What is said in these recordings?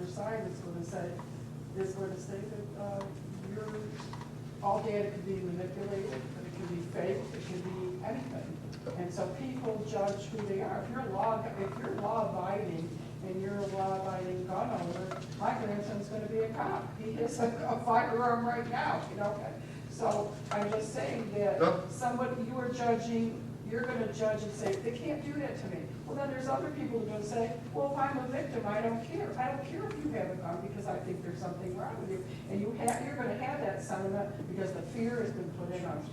other side is going to say that your all data can be manipulated, but it can be fake, it can be anything. And so people judge who they are. If you're law-abiding and you're a law-abiding gun owner, my grandson's going to be a cop. He has a firearm right now, you know. So I'm just saying that somebody you're going to judge and say, they can't do that to me. Well, then there's other people who are going to say, well, if I'm a victim, I don't care. I don't care if you have a gun because I think there's something wrong with you. And you're going to have that sentiment because the fear has been put in on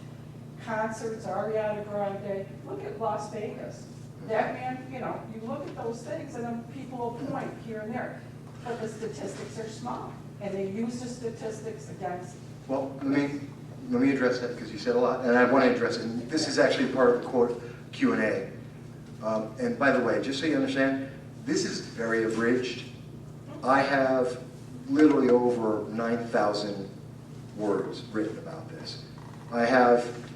concerts, Ariana Grande. Look at Las Vegas. That man, you know, you look at those things and then people will point here and there. But the statistics are small. And they use the statistics against. Well, let me address that because you said a lot, and I want to address it. And this is actually part of the court Q&A. And by the way, just so you understand, this is very abridged. I have literally over 9,000 words written about this.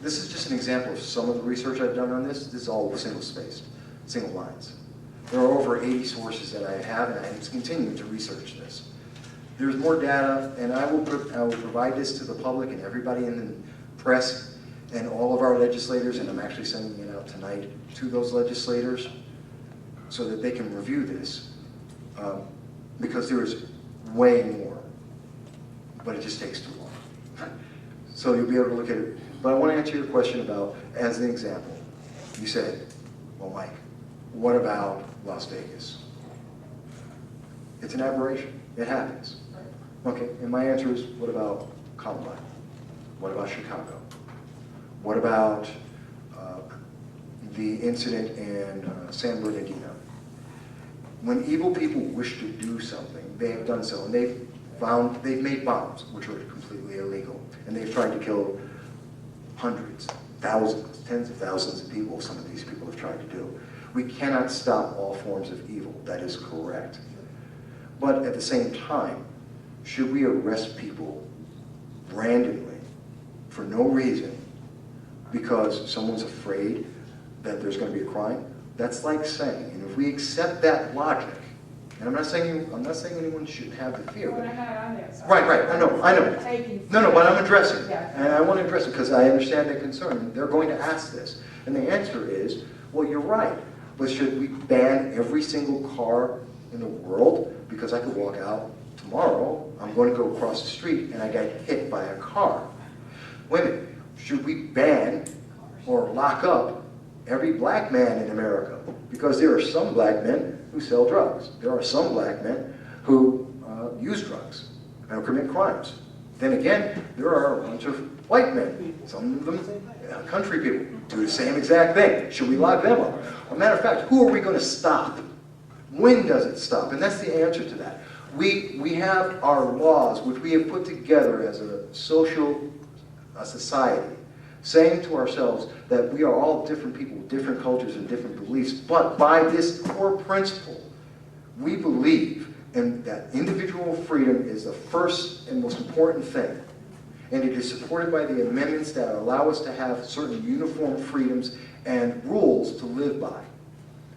This is just an example of some of the research I've done on this. This is all single-spaced, single lines. There are over 80 sources that I have, and I'm continuing to research this. There's more data, and I will provide this to the public and everybody in the press and all of our legislators, and I'm actually sending it out tonight to those legislators so that they can review this, because there is way more, but it just takes too long. So you'll be able to look at it. But I want to answer your question about, as an example, you said, well, Mike, what about Las Vegas? It's an aberration. It happens. Okay, and my answer is, what about Columbine? What about Chicago? What about the incident in San Bernardino? When evil people wish to do something, they have done so, and they've made bombs, which are completely illegal, and they've tried to kill hundreds, thousands, tens of thousands of people. Some of these people have tried to do. We cannot stop all forms of evil. That is correct. But at the same time, should we arrest people randomly for no reason because someone's afraid that there's going to be a crime? That's like saying, and if we accept that logic, and I'm not saying anyone should have the fear. Well, I'm not on that side. Right, I know. No, but I'm addressing it. And I want to address it because I understand their concern. They're going to ask this. And the answer is, well, you're right. But should we ban every single car in the world? Because I could walk out tomorrow, I'm going to go across the street, and I get hit by a car. Wait a minute. Should we ban or lock up every black man in America? Because there are some black men who sell drugs. There are some black men who use drugs and commit crimes. Then again, there are a bunch of white men. Some of them, country people, do the same exact thing. Should we lock them up? As a matter of fact, who are we going to stop? When does it stop? And that's the answer to that. We have our laws, which we have put together as a society, saying to ourselves that we are all different people with different cultures and different beliefs, but by this core principle, we believe that individual freedom is the first and most important thing. And it is supported by the amendments that allow us to have certain uniform freedoms and rules to live by.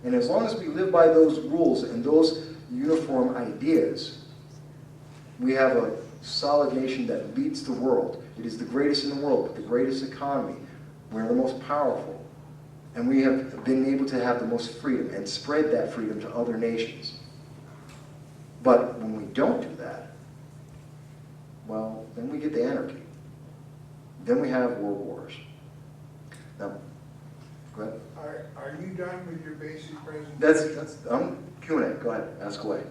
And as long as we live by those rules and those uniform ideas, we have a solid nation that leads the world. It is the greatest in the world, with the greatest economy. We're the most powerful. And we have been able to have the most freedom and spread that freedom to other nations. But when we don't do that, well, then we get the anarchy. Then we have world wars. Now, go ahead. Are you done with your basic presentation? That's Q&A. Go ahead. Ask away.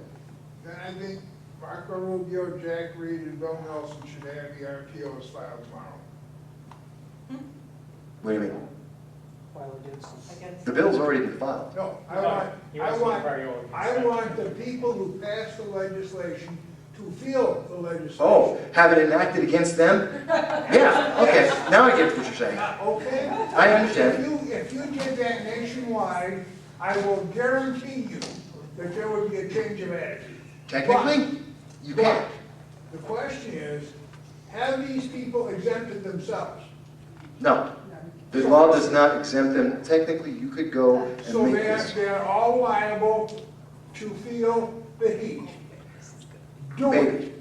Then I think Marco Rubio, Jack Reed, and Bill Nelson should have the RTOs filed tomorrow. What do you mean? File against. The bill's already been filed. No, I want the people who pass the legislation to feel the legislation. Oh, have it enacted against them? Yeah, okay. Now I get what you're saying. Okay? I understand. If you did that nationwide, I will guarantee you that there would be a change of attitude. Technically, you can't. The question is, have these people exempted themselves? No. The law does not exempt them. Technically, you could go and So make this. they're all liable to feel the heat. Do it. Maybe,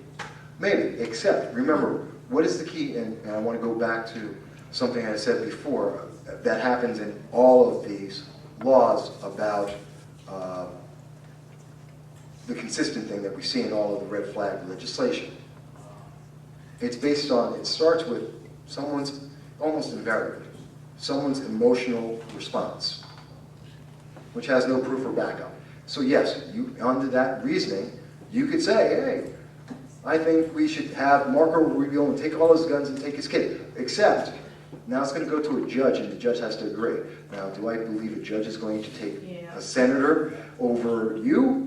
maybe, except, remember, what is the key, and I want to go back to something I said before, that happens in all of these laws about the consistent thing that we see in all of the red flag legislation. It's based on, it starts with someone's, almost invariably, someone's emotional response, which has no proof or backup. So yes, you, under that reasoning, you could say, hey, I think we should have Marco Rubio and take all his guns and take his kid. Except, now it's going to go to a judge and the judge has to agree. Now, do I believe a judge is going to take a senator over you?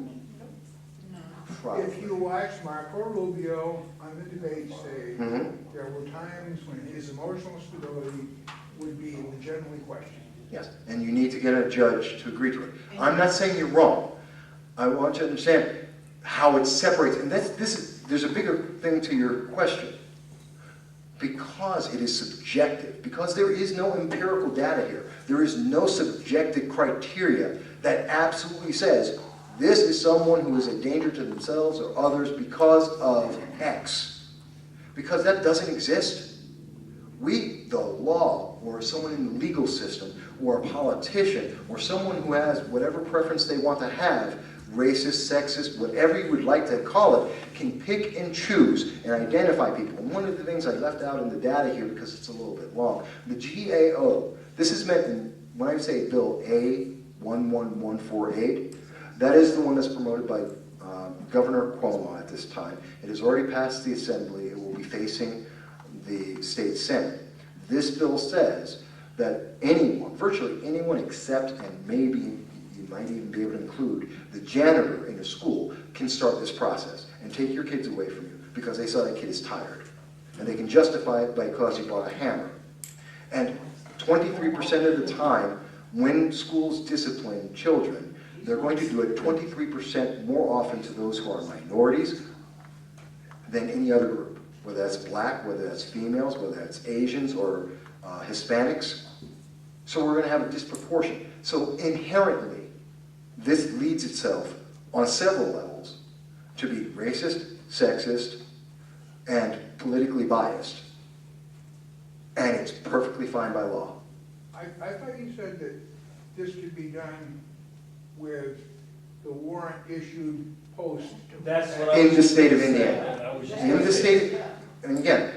Probably. If you watch Marco Rubio on the debate stage, Mhm. there were times when his emotional stability would be legitimately questioned. Yes, and you need to get a judge to agree to it. I'm not saying you're wrong. I want you to understand how it separates, and there's a bigger thing to your question. Because it is subjective, because there is no empirical data here, there is no subjective criteria that absolutely says this is someone who is a danger to themselves or others because of X. Because that doesn't exist. We, the law, or someone in the legal system, or a politician, or someone who has whatever preference they want to have, racist, sexist, whatever you would like to call it, can pick and choose and identify people. And one of the things I left out in the data here, because it's a little bit long, the GAO, this is meant in, when I say Bill A11148, that is the one that's promoted by Governor Cuomo at this time. It has already passed the Assembly. It will be facing the state Senate. This bill says that anyone, virtually anyone except, and maybe you might even be able to include, the janitor in a school can start this process and take your kids away from you because they saw that kid is tired. And they can justify it because you bought a hammer. And 23% of the time, when schools discipline children, they're going to do it 23% more often to those who are minorities than any other group, whether that's black, whether that's females, whether that's Asians or Hispanics. So we're going to have a disproportion. So inherently, this leads itself on several levels to be racist, sexist, and politically biased. And it's perfectly fine by law. I thought you said that this could be done with the warrant issued post. That's what I In was the state of just gonna Indiana. say. I was just In gonna the say. state, and again,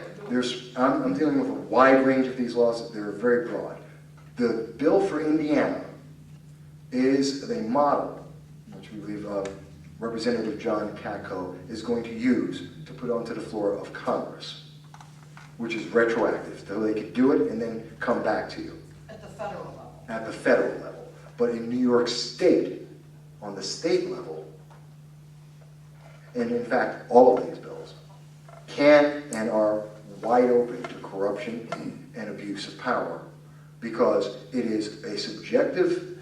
I'm dealing with a wide range of these laws. They're very broad. The bill for Indiana is a model, which we believe Representative John Katko is going to use to put onto the floor of Congress, which is retroactive, so they could do it and then come back to you. At the federal level. At the federal level. But in New York State, on the state level, and in fact, all of these bills can and are wide open to corruption and abuse of power because it is a subjective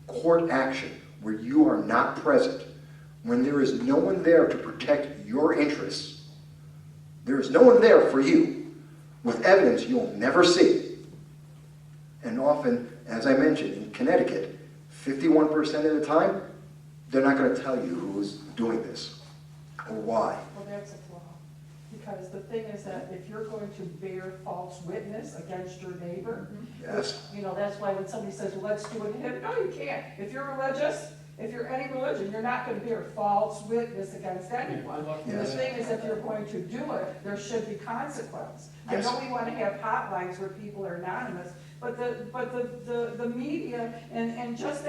court action where you are not present, when there is no one there to protect your interests. There is no one there for you with evidence you'll never see. And often, as I mentioned, in Connecticut, 51% of the time, they're not going to tell you who is doing this or why. Well, that's a flaw. Because the thing is that if you're going to bear false witness against your neighbor, Yes. you know, that's why when somebody says, well, let's do it to him, no, you can't. If you're religious, if you're any religion, you're not going to bear false witness against anyone. And the Yes. thing is, if you're going to do it, there should be consequence. Yes. I know we want to have hotlines where people are anonymous, but the media and just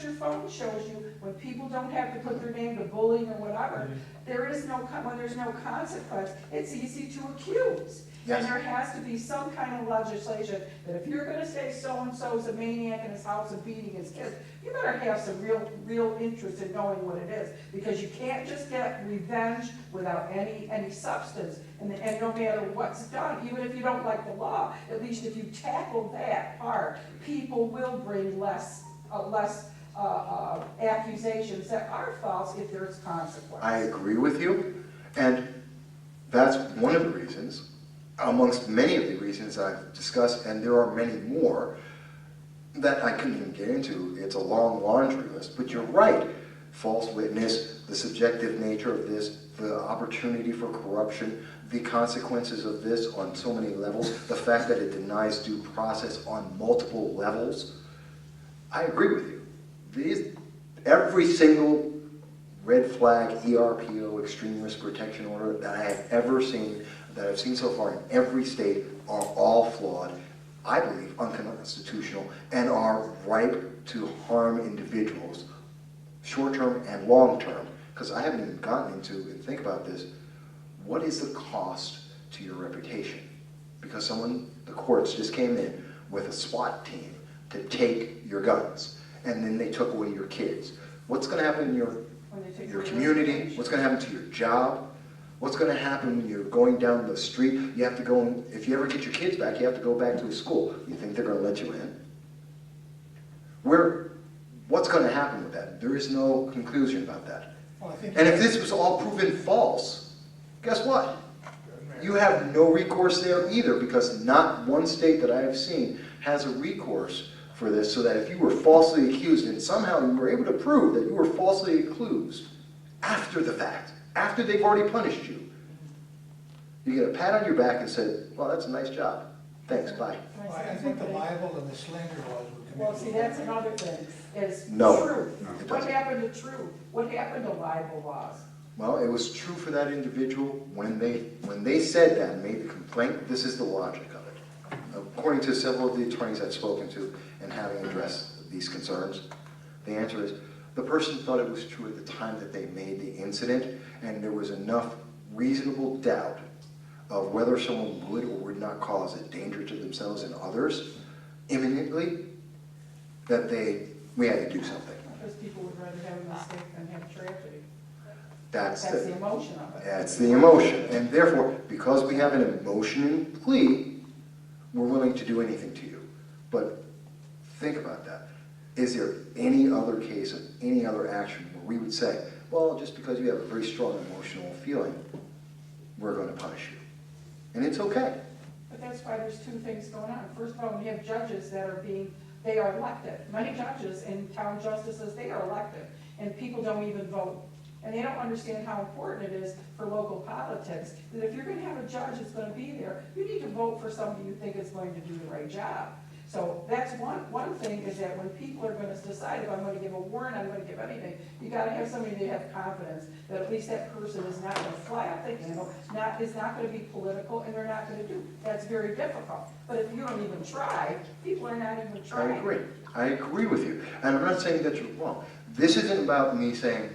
your phone shows you when people don't have to put their name to bullying or whatever, when there's no consequence, it's easy to accuse. Yes. And there has to be some kind of legislation that if you're gonna say so-and-so's a maniac in his house and beating his kids, you better have some real interest in knowing what it is. Because you can't just get revenge without any substance. And no matter what's done, even if you don't like the law, at least if you tackle that part, people will bring less accusations that are false if there's consequence. I agree with you, and that's one of the reasons, amongst many of the reasons I've discussed, and there are many more that I couldn't even get into. It's a long laundry list, but you're right. false witness, the subjective nature of this, the opportunity for corruption, the consequences of this on so many levels, the fact that it denies due process on multiple levels. I agree with you. Every single red flag, ERPO, extreme risk protection order that I have ever seen, that I've seen so far in every state, are all flawed, I believe unconstitutional, and are ripe to harm individuals, short-term and long-term. Because I haven't even gotten into, and think about this, what is the cost to your reputation? Because the courts just came in with a SWAT team to take your guns, and then they took away your kids. What's going to happen in your community? What's going to happen to your job? What's going to happen when you're going down the street? You have to go, if you ever get your kids back, you have to go back to a school. You think they're going to let you in? What's going to happen with that? There is no conclusion about that. Well, I think And if this was all proven false, guess what? You have no recourse there either, because not one state that I have seen has a recourse for this, so that if you were falsely accused and somehow you were able to prove that you were falsely accused after the fact, after they've already punished you, you get a pat on your back and say, well, that's a nice job. Thanks, bye. Well, I think the libel and the slander laws would commit. Well, see, that's another thing, is No, truth. no, it What doesn't. happened to truth? What happened to libel laws? Well, it was true for that individual when they said that and made the complaint. This is the logic of it. According to several of the attorneys I've spoken to and having addressed these concerns, the answer is the person thought it was true at the time that they made the incident, and there was enough reasonable doubt of whether someone would or would not cause a danger to themselves and others imminently that we had to do something. Because people would rather have a mistake than have tragedy. That's That's the emotion of it. That's the emotion. And therefore, because we have an emotion in plea, we're willing to do anything to you. But think about that. Is there any other case of any other action where we would say, well, just because you have a very strong emotional feeling, we're going to punish you? And it's okay. But that's why there's two things going on. First of all, we have judges that they are elected. Many judges and town justices, they are elected, and people don't even vote. And they don't understand how important it is for local politics, that if you're going to have a judge that's going to be there, you need to vote for somebody you think is going to do the right job. So that's one thing, is that when people are going to decide if I'm going to give a warrant, I'm going to give anything, you got to have somebody to have confidence that at least that person is not going to fly out the handle, is not going to be political, and they're not going to do. That's very difficult. But if you don't even try, people are not even trying. I agree with you. And I'm not saying that you're wrong. This isn't about me saying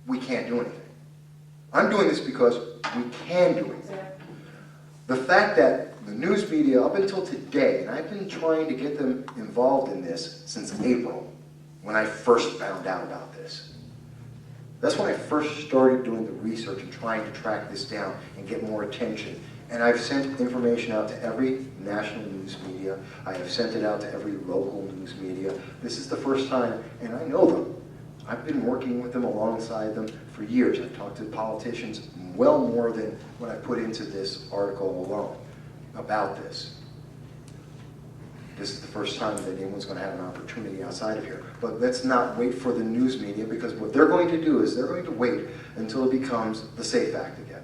we can't do anything. I'm doing this because we can do anything. Exactly. The fact that the news media, up until today, and I've been trying to get them involved in this since April, when I first found out about this. That's when I first started doing the research and trying to track this down and get more attention. And I've sent information out to every national news media. I have sent it out to every local news media. This is the first time, and I know them. I've been working with them alongside them for years. I've talked to politicians well more than what I put into this article alone about this. This is the first time that anyone's going to have an opportunity outside of here. But let's not wait for the news media, because what they're going to do is they're going to wait until it becomes the SAFE Act again.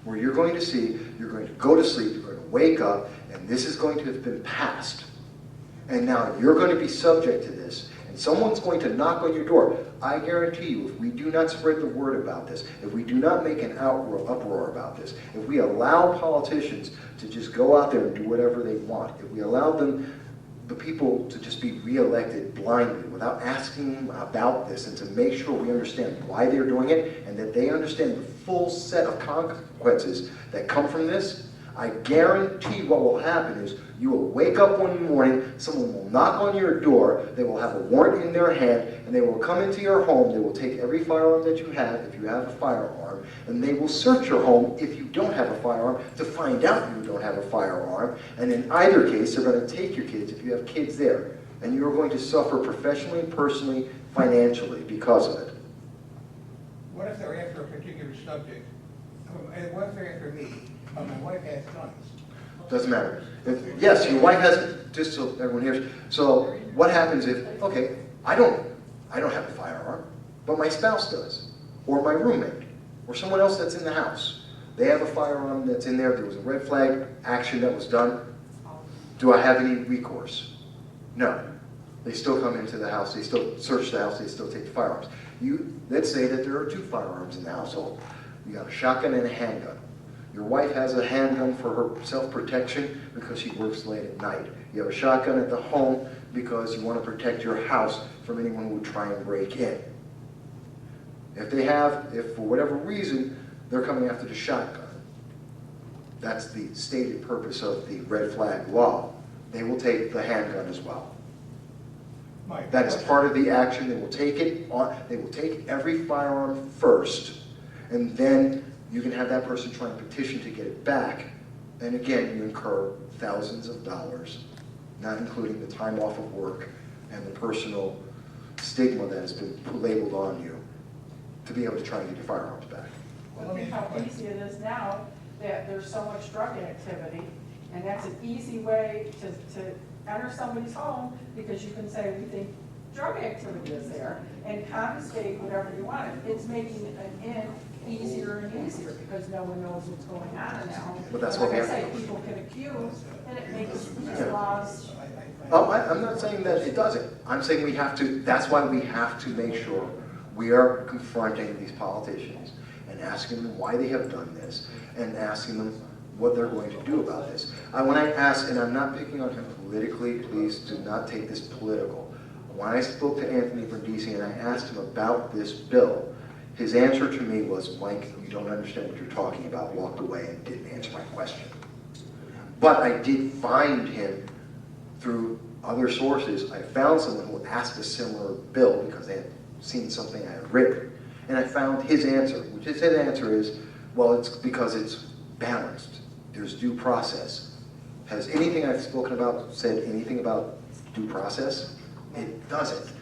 Where you're going to see, you're going to go to sleep, you're going to wake up, and this is going to have been passed. And now you're going to be subject to this, and someone's going to knock on your door. I guarantee you, if we do not spread the word about this, if we do not make an uproar about this, if we allow politicians to just go out there and do whatever they want, if we allow the people to just be reelected blindly without asking them about this, and to make sure we understand why they're doing it, and that they understand the full set of consequences that come from this, I guarantee what will happen is you will wake up one morning, someone will knock on your door, they will have a warrant in their hand, and they will come into your home, they will take every firearm that you have, if you have a firearm, and they will search your home if you don't have a firearm to find out you don't have a firearm, and in either case, they're going to take your kids if you have kids there, and you're going to suffer professionally, personally, financially because of it. What if they're after a particular subject? And what if they're after me? My wife has guns. Doesn't matter. Yes, your wife has, just so everyone hears. So what happens if, okay, I don't have a firearm. but my spouse does, or my roommate, or someone else that's in the house. They have a firearm that's in there, there was a red flag action that was done. Do I have any recourse? No. They still come into the house, they still search the house, they still take the firearms. Let's say that there are 2 firearms in the household. You got a shotgun and a handgun. Your wife has a handgun for her self-protection because she works late at night. You have a shotgun at the home because you want to protect your house from anyone who would try and break in. If for whatever reason, they're coming after the shotgun, that's the stated purpose of the red flag law, they will take the handgun as well. Mike, That is part of the action. They will take it on, they will take every firearm first, and then you can have that person try and petition to get it back. And again, you incur thousands of dollars, not including the time off of work and the personal stigma that has been labeled on you to be able to try and get your firearms back. Well, think how easy it is now that there's so much drug activity, and that's an easy way to enter somebody's home, because you can say, we think drug activity is there, and confiscate whatever you want. It's making an in easier and easier, because no one knows what's going on now. But that's what we Like I have- say, people can accuse, and it makes these laws. Oh, I'm not saying that it doesn't. I'm saying we have to, that's why we have to make sure we are confronting these politicians and asking them why they have done this, and asking them what they're going to do about this. When I asked, and I'm not picking on him politically, please do not take this political. When I spoke to Anthony Brindisi and I asked him about this bill, his answer to me was, Mike, you don't understand what you're talking about, walked away and didn't answer my question. But I did find him through other sources. I found someone who asked a similar bill because they had seen something I had written. And I found his answer, which his answer is, well, it's because it's balanced. There's due process. Has anything I've spoken about said anything about due process? It doesn't.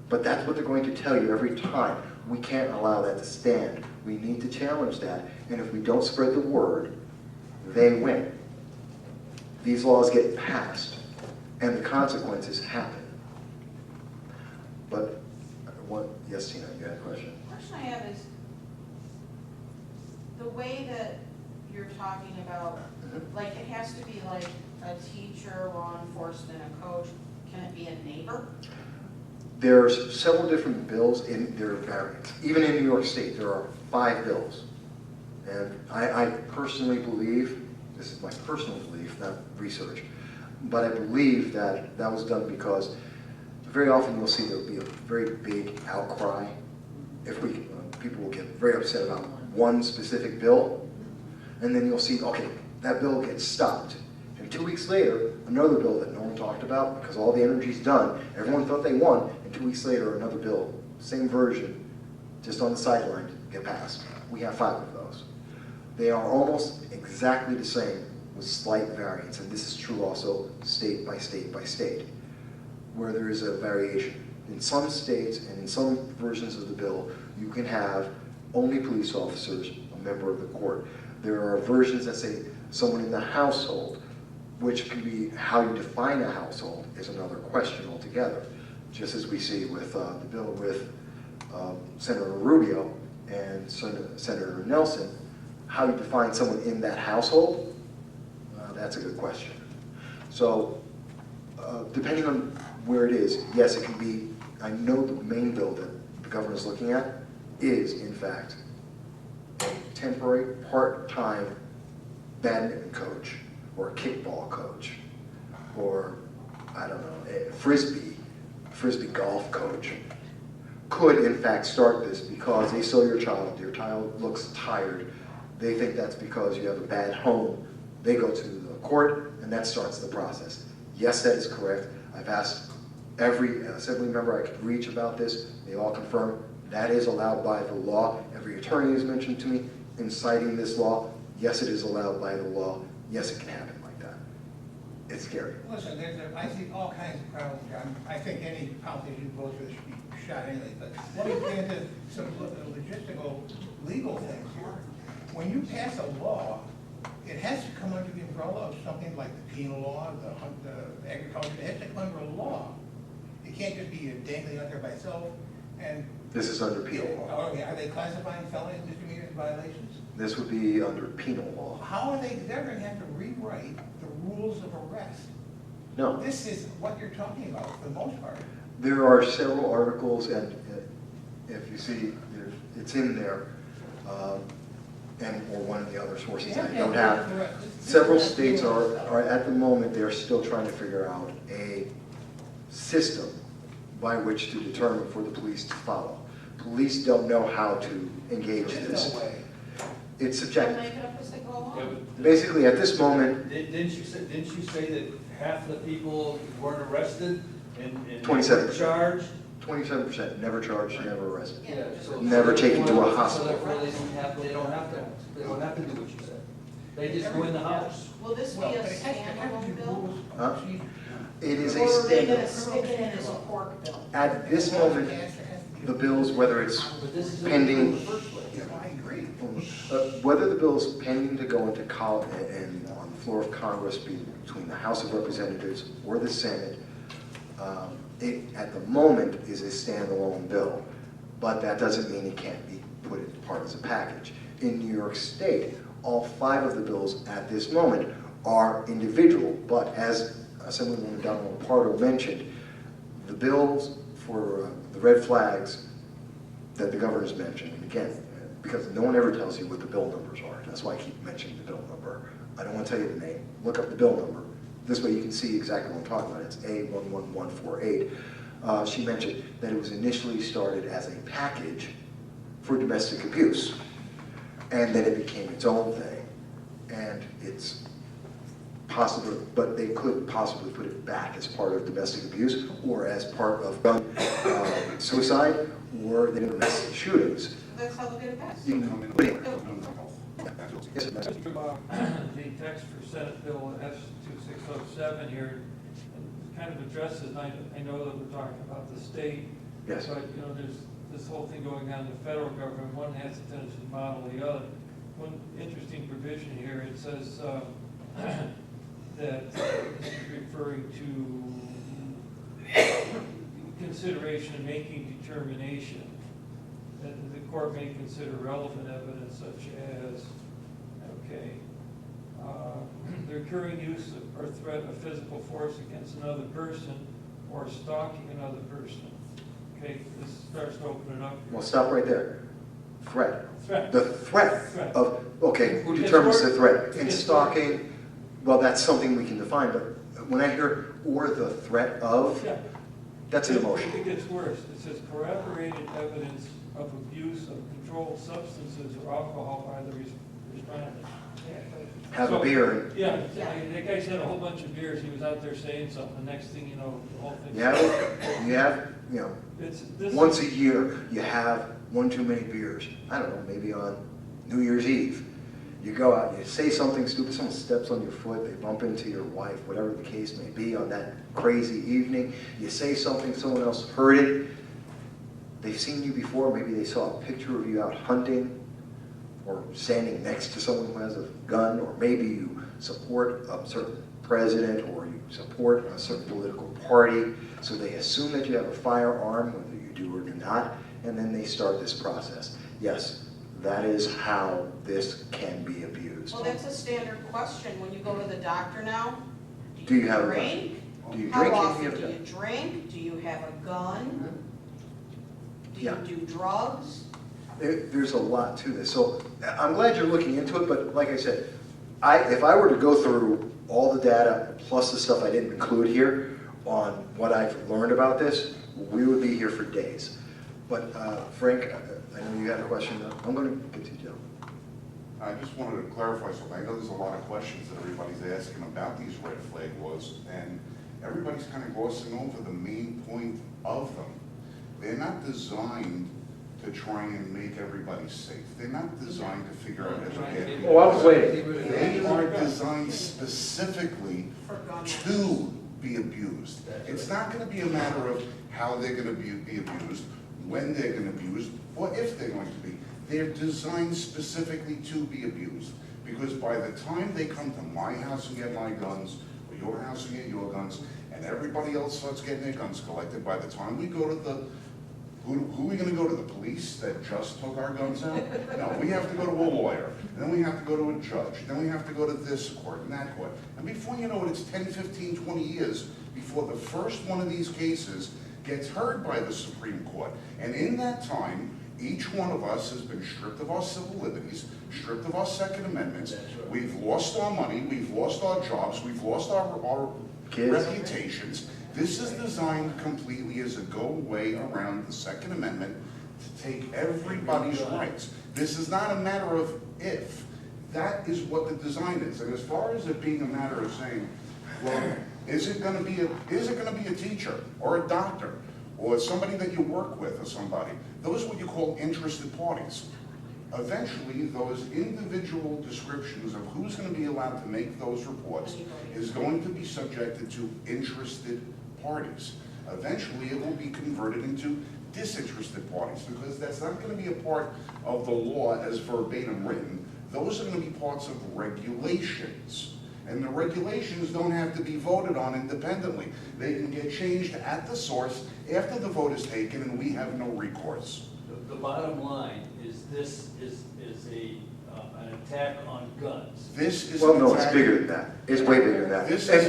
But that's what they're going to tell you every time. We can't allow that to stand. We need to challenge that. And if we don't spread the word, they win. These laws get passed, and the consequences happen. But, yes, Tina, you had a question? The question I have is, the way that you're talking about, like, it has to be like a teacher, law enforcement, a coach. Can it be a neighbor? There's several different bills in their variants. Even in New York State, there are 5 bills. And I personally believe, this is my personal belief, not research, but I believe that that was done because very often you'll see there'll be a very big outcry. If people will get very upset about one specific bill, and then you'll see, okay, that bill gets stopped. And 2 weeks later, another bill that no one talked about because all the energy's done, everyone thought they won, and 2 weeks later, another bill, same version, just on the sideline, get passed. We have 5 of those. They are almost exactly the same with slight variance, and this is true also state by state by state, where there is a variation. In some states and in some versions of the bill, you can have only police officers a member of the court. There are versions that say someone in the household, which can be how you define a household is another question altogether. Just as we see with the bill with Senator Rubio and Senator Nelson, how you define someone in that household, that's a good question. So depending on where it is, yes, it can be, I know the main bill that the governor is looking at is, in fact, a temporary part-time badminton coach or a kickball coach or, I don't know, a frisbee golf coach could, in fact, start this because they saw your child looks tired, they think that's because you have a bad home, they go to the court, and that starts the process. Yes, that is correct. I've asked every assembly member I could reach about this. They all confirm that is allowed by the law. Every attorney has mentioned to me in citing this law, yes, it is allowed by the law. Yes, it can happen like that. It's scary. Listen, I see all kinds of problems. I think any politician who votes for this should be shot anyway. But let me get into some logistical, legal things here. When you pass a law, it has to come under the umbrella of something like the penal law, the agriculture. It has to come under a law. It can't just be dangling out there by itself. And, This is under penal law. are they classifying felonies, misdemeanors, violations? This would be under penal law. How are they're gonna have to rewrite the rules of arrest? No, This is what you're talking about for the most part. there are several articles, and if you see, it's in there, and or one of the other sources I don't have. Several states are at the moment, they're still trying to figure out a system by which to determine for the police to follow. Police don't know how to engage There's this. no way. It's They'll subjective. make it up as they go along. Basically, at this moment, Didn't you say that half the people weren't arrested and 27%. weren't charged? 27% never charged, never arrested. Yeah. So- Never taken to a So hospital. therefore, they don't have to do what you said. They just go in the house. Will this be Well, a but it has to have standalone to be bill? rules of Huh? procedure. It is a Or are they gonna standard. stick it in as a pork bill? At this moment, the bills, whether it's But this is pending, in the first place. Yeah, I agree. whether the bill's pending to go into and on the floor of Congress, between the House of Representatives or the Senate, it, at the moment, is a standalone bill, but that doesn't mean it can't be put in part as a package. In New York State, all 5 of the bills at this moment are individual, but as Assemblywoman Donald Pardo mentioned, the bills for the red flags that the governor's mentioned, and again, because no one ever tells you what the bill numbers are, that's why I keep mentioning the bill number. I don't want to tell you the name, look up the bill number. This way you can see exactly what I'm talking about. It's A11148. She mentioned that it was initially started as a package for domestic abuse, and then it became its own thing, and it's possible, but they could possibly put it back as part of domestic abuse or as part of gun suicide or the domestic shootings. That's how they'll get it passed. You can put it. Yes, ma'am. The text for Senate Bill S2607 here kind of addresses, and I know that we're talking about the state. Yes. But, you know, there's this whole thing going on in the federal government. One has a tendency to model the other. One interesting provision here, it says that this is referring to consideration in making determination that the court may consider relevant evidence such as, okay, the recurring use or threat of physical force against another person or stalking another person. Okay, this starts to open it up. Well, stop right there. Threat. Threat. The threat Threat. of, okay, who It's determines the more- threat? In it's stalking, well, that's something we can define, but when I hear or the threat of, Yeah. that's an emotion. It gets worse. It says corroborated evidence of abuse of controlled substances or alcohol by the respondent. Have a So- beer and, Yeah, that guy's had a whole bunch of beers, he was out there saying something, the next thing you know, the whole thing. you know, It's, this. once a year, you have one too many beers. I don't know, maybe on New Year's Eve. You go out, you say something stupid, someone steps on your foot, they bump into your wife, whatever the case may be on that crazy evening. You say something, someone else heard it. They've seen you before, maybe they saw a picture of you out hunting or standing next to someone who has a gun, or maybe you support a certain president or you support a certain political party. So they assume that you have a firearm, whether you do or do not, and then they start this process. Yes, that is how this can be abused. Well, that's a standard question when you go to the doctor now. Do you have a gun? drink? Do you How drink if often you have do a you gun? drink? Do you have a gun? Do you Yeah. do drugs? There's a lot to this. So I'm glad you're looking into it, but like I said, if I were to go through all the data plus the stuff I didn't include here on what I've learned about this, we would be here for days. But Frank, I know you had a question. I'm going to get to you, Joe. I just wanted to clarify something. I know there's a lot of questions that everybody's asking about these red flag laws, and everybody's kind of glossing over the main point of them. They're not designed to try and make everybody safe. They're not designed to figure out how to get people. Oh, I was waiting. They are designed specifically For gun to be abused. It's not going to be a matter of how they're going to be abused, when they're going to be abused, or if they're going to be. They're designed specifically to be abused. Because by the time they come to my house and get my guns, or your house and get your guns, and everybody else starts getting their guns collected, by the time we go to the Who are we gonna go to, the police that just took our guns out? No, we have to go to a lawyer, and then we have to go to a judge, then we have to go to this court and that court. And before you know it, it's 10, 15, 20 years before the first one of these cases gets heard by the Supreme Court. And in that time, each one of us has been stripped of our civil liberties, stripped of our Second Amendments. We've lost our money, we've lost our jobs, we've lost our Kids. reputations. This is designed completely as a go-away around the Second Amendment to take everybody's rights. This is not a matter of if. That is what the design is. And as far as it being a matter of saying, well, is it gonna be a teacher or a doctor or somebody that you work with or somebody? Those are what you call interested parties. Eventually, those individual descriptions of who's going to be allowed to make those reports is going to be subjected to interested parties. Eventually, it will be converted into disinterested parties, because that's not going to be a part of the law as verbatim written. Those are going to be parts of regulations. And the regulations don't have to be voted on independently. They can get changed at the source after the vote is taken, and we have no recourse. The bottom line is this is an attack on guns. This is Well, an no, it's attack- bigger than that. It's way bigger than that. This And-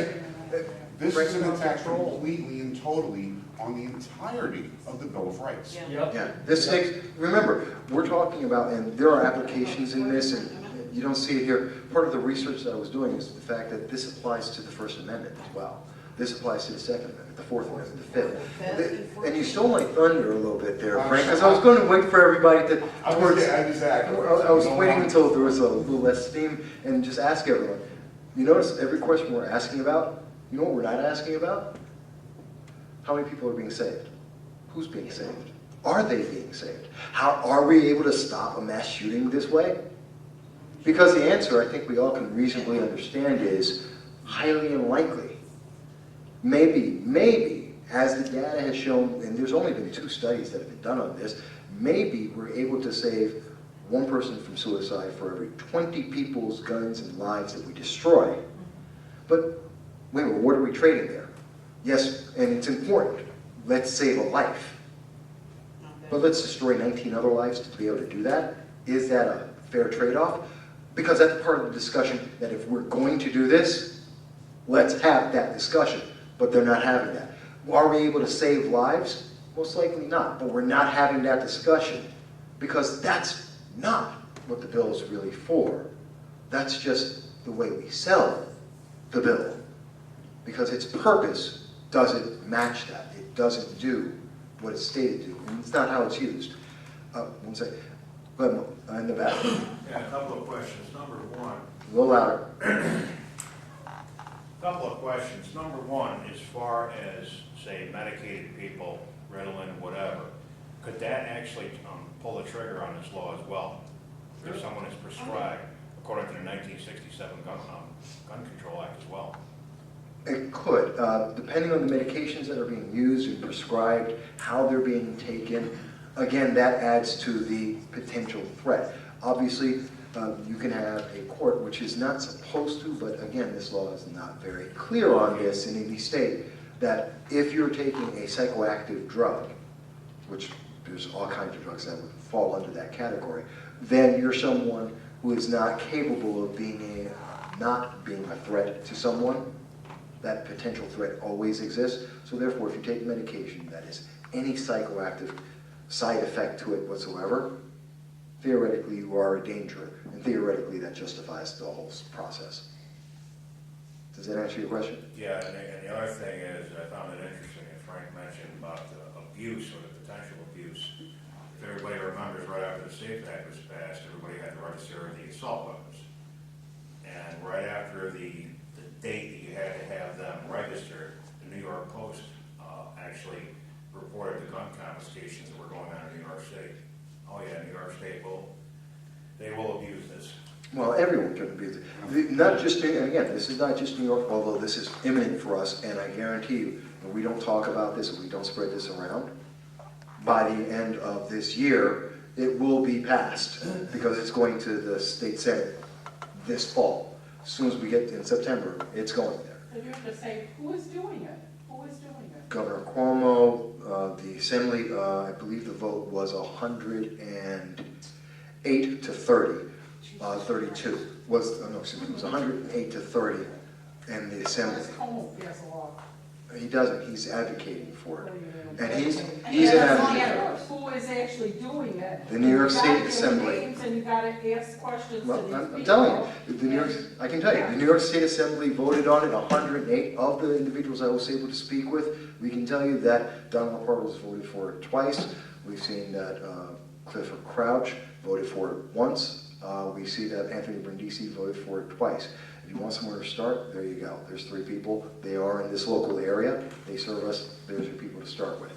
is an attack completely and totally on the entirety of the Bill of Rights. Yeah. Yeah, this takes, remember, we're talking about, and there are applications in this, and you don't see it here. Part of the research that I was doing is the fact that this applies to the First Amendment as well. This applies to the Second Amendment, the Fourth Amendment, the Fifth. And you stole my thunder a little bit there, Frank, because I was going to wait for everybody to. Exactly. I was waiting until there was a little less steam and just ask everyone. You notice every question we're asking about, you know what we're not asking about? How many people are being saved? Who's being saved? Are they being saved? How are we able to stop a mass shooting this way? Because the answer, I think we all can reasonably understand, is highly unlikely. Maybe, as the data has shown, and there's only been 2 studies that have been done on this, maybe we're able to save 1 person from suicide for every 20 people's guns and lives that we destroy. But wait a minute, what are we trading there? Yes, and it's important. Let's save a life. But let's destroy 19 other lives to be able to do that. Is that a fair trade-off? Because that's part of the discussion, that if we're going to do this, let's have that discussion. But they're not having that. Are we able to save lives? Most likely not, but we're not having that discussion because that's not what the bill is really for. That's just the way we sell the bill, because its purpose doesn't match that. It doesn't do what it's stated to, and it's not how it's used. One second. Go ahead, Mo, in the back. Yeah, a couple of questions. Number one, A little louder. couple of questions. Number one, as far as, say, medicated people, Ritalin, whatever, could that actually pull the trigger on this law as well? If someone is prescribed, according to the 1967 Gun Control Act as well? It could, depending on the medications that are being used and prescribed, how they're being taken. Again, that adds to the potential threat. Obviously, you can have a court, which is not supposed to, but again, this law is not very clear on this in any state, that if you're taking a psychoactive drug, which there's all kinds of drugs that would fall under that category, then you're someone who is not capable of not being a threat to someone. That potential threat always exists. So therefore, if you take medication that has any psychoactive side effect to it whatsoever, theoretically you are a danger, and theoretically that justifies the whole process. Does that answer your question? Yeah, and the other thing is, I found it interesting that Frank mentioned about the abuse or the potential abuse. If everybody remembers, right after the SAFE Act was passed, everybody had to register the assault weapons. And right after the date that you had to have them registered, the New York Post actually reported the gun confiscations that were going on in New York State. Oh yeah, New York State they will abuse this. Well, everyone can abuse it. Not just, and again, this is not just New York, although this is imminent for us, and I guarantee you, if we don't talk about this, if we don't spread this around, by the end of this year, it will be passed, because it's going to the state senate this fall. As soon as we get in September, it's going there. And you have to say, who is doing it? Who is doing it? Governor Cuomo, the Assembly, I believe the vote was 108 to 30, 32. No, excuse me, it was 108 to 30 in the Assembly. Does Cuomo pass a law? He doesn't, he's advocating for it. What do you mean? And he's And an that's advocate. not who is actually doing it. The New York You gotta State give Assembly. names and you gotta ask questions to Well, these people. I'm telling you, the New York, I can tell you, the New York State Assembly voted on it, 108 of the individuals I was able to speak with. We can tell you that Donald Parles voted for it twice. We've seen that Clifford Crouch voted for it once. We see that Anthony Brindisi voted for it twice. If you want somewhere to start, there you go. There's 3 people. They are in this local area. They serve us. There's your people to start with.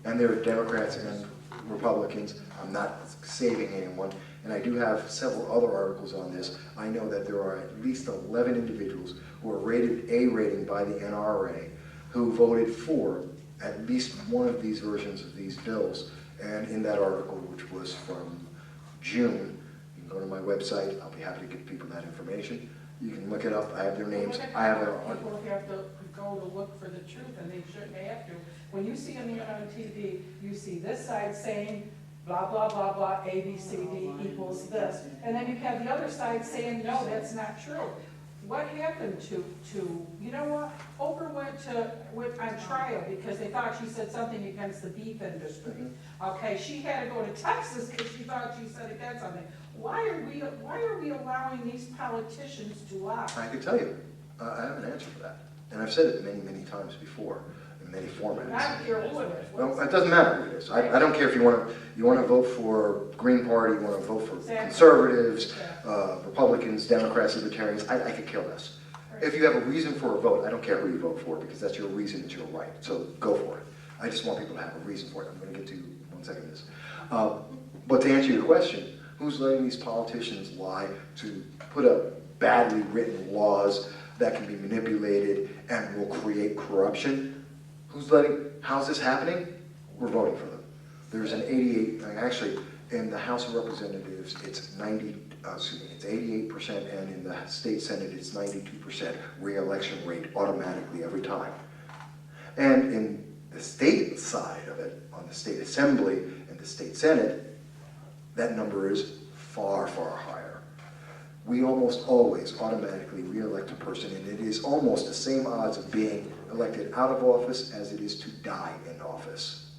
And there are Democrats and Republicans. I'm not saving anyone. And I do have several other articles on this. I know that there are at least 11 individuals who are rated A rating by the NRA who voted for at least one of these versions of these bills. And in that article, which was from June, you can go to my website. I'll be happy to give people that information. You can look it up. I have their names. I have their People have to go to look for the truth, and they shouldn't have to. When you see them on TV, you see this side saying blah, blah, blah, blah, A, B, C, D equals this. And then you have the other side saying, no, that's not true. What happened to you know what? Oprah went on trial because they thought she said something against the beef industry. Okay, she had to go to Texas because she thought she said against something. Why are we allowing these politicians to lie? I can tell you, I have an answer for that. And I've said it many, many times before, in many formats. I don't care who it is. Well, it doesn't matter who it is. I don't care if you want to vote for Green Party, you want to vote for conservatives, Republicans, Democrats, Libertarians. I could care less. If you have a reason for a vote, I don't care who you vote for because that's your reason, it's your right. So go for it. I just want people to have a reason for it. I'm going to get to 1 second this. But to answer your question, who's letting these politicians lie to put up badly written laws that can be manipulated and will create corruption? How's this happening? We're voting for them. There's an 88, actually, in the House of Representatives, it's 88%, and in the state Senate, it's 92% re-election rate automatically every time. And in the state side of it, on the state assembly and the state Senate, that number is far, far higher. We almost always automatically re-elect a person, and it is almost the same odds of being elected out of office as it is to die in office.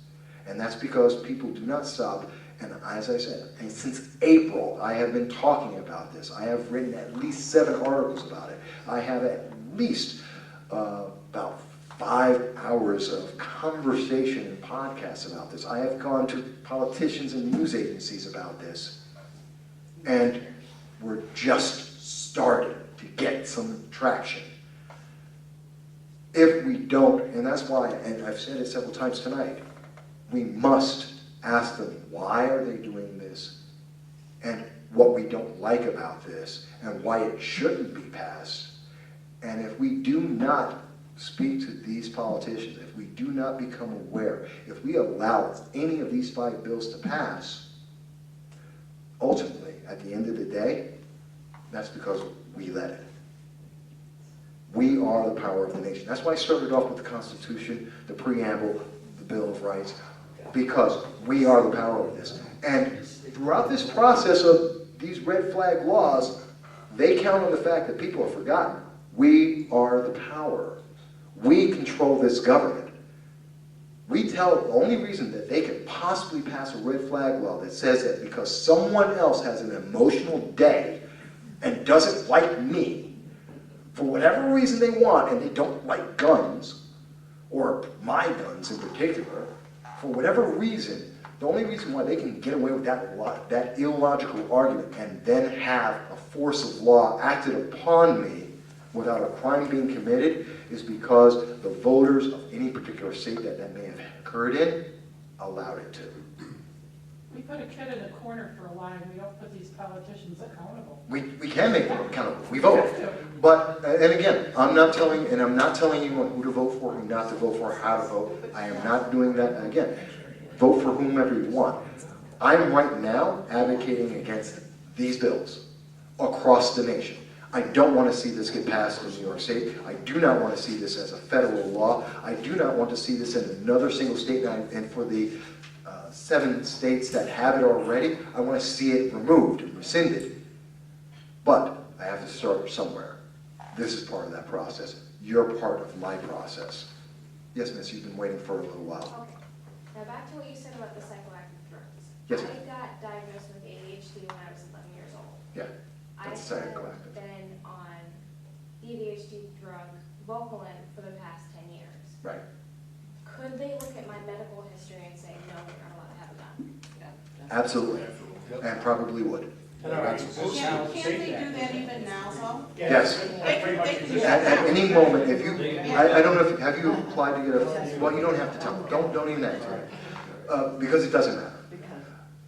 And that's because people do not stop. And as I said, and since April, I have been talking about this. I have written at least 7 articles about it. I have at least about 5 hours of conversation and podcasts about this. I have gone to politicians and news agencies about this. And we're just starting to get some traction. If we don't, and that's why, and I've said it several times tonight, we must ask them why are they doing this and what we don't like about this and why it shouldn't be passed. And if we do not speak to these politicians, if we do not become aware, if we allow any of these 5 bills to pass, ultimately, at the end of the day, that's because we let it. We are the power of the nation. That's why I started off with the Constitution, the preamble, the Bill of Rights, because we are the power of this. And throughout this process of these red flag laws, they count on the fact that people have forgotten. We are the power. We control this government. We tell the only reason that they can possibly pass a red flag law that says that because someone else has an emotional day and doesn't like me, for whatever reason they want, and they don't like guns, or my guns in particular, for whatever reason, the only reason why they can get away with that illogical argument and then have a force of law acted upon me without a crime being committed is because the voters of any particular state that may have occurred in allowed it to. We put a kid in a corner for a lie, and we don't put these politicians accountable. We can make them accountable. We vote. But, and again, I'm not telling you who to vote for, who not to vote for, how to vote. I am not doing that. Again, vote for whomever you want. I'm right now advocating against these bills across the nation. I don't want to see this get passed in New York State. I do not want to see this as a federal law. I do not want to see this in another single state, and for the 7 states that have it already, I want to see it removed and rescinded. But I have to start somewhere. This is part of that process. You're part of my process. Yes, miss, you've been waiting for a little while. Okay. Now back to what you said about the psychoactive drugs. Yes, I ma'am. got diagnosed with ADHD when I was 11 years old. Yeah, I that's have psychoactive. been on the ADHD drug Vocalin for the past 10 years. Right. Could they look at my medical history and say, no, we're not allowed to have a gun? Absolutely. And probably would. Can't they do that even now, though? Yes. At any moment, if you, I don't know if, have you applied to get a, well, you don't have to tell me, don't even answer it. Because it doesn't matter.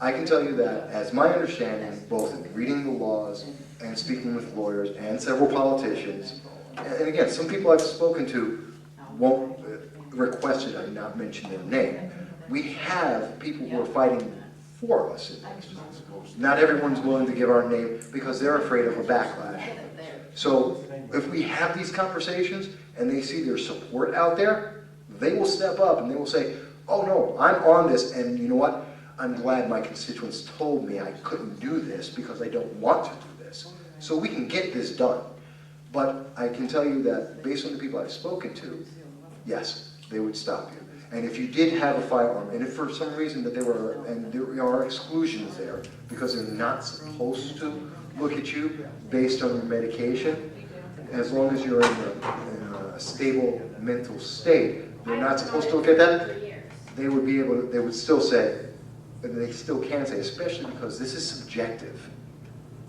I can tell you that, as my understanding, both in reading the laws and speaking with lawyers and several politicians, and again, some people I've spoken to won't request that I not mention their name. We have people who are fighting for us in this. Not everyone's willing to give our name because they're afraid of a backlash. So if we have these conversations and they see there's support out there, they will step up and they will say, oh no, I'm on this, and you know what? I'm glad my constituents told me I couldn't do this because I don't want to do this. So we can get this done. But I can tell you that based on the people I've spoken to, yes, they would stop you. And if you did have a firearm, and if for some reason that there are exclusions there, because they're not supposed to look at you based on your medication, as long as you're in a stable mental state, they're not supposed to look at that, they would be able to, they would still say, and they still can say, especially because this is subjective.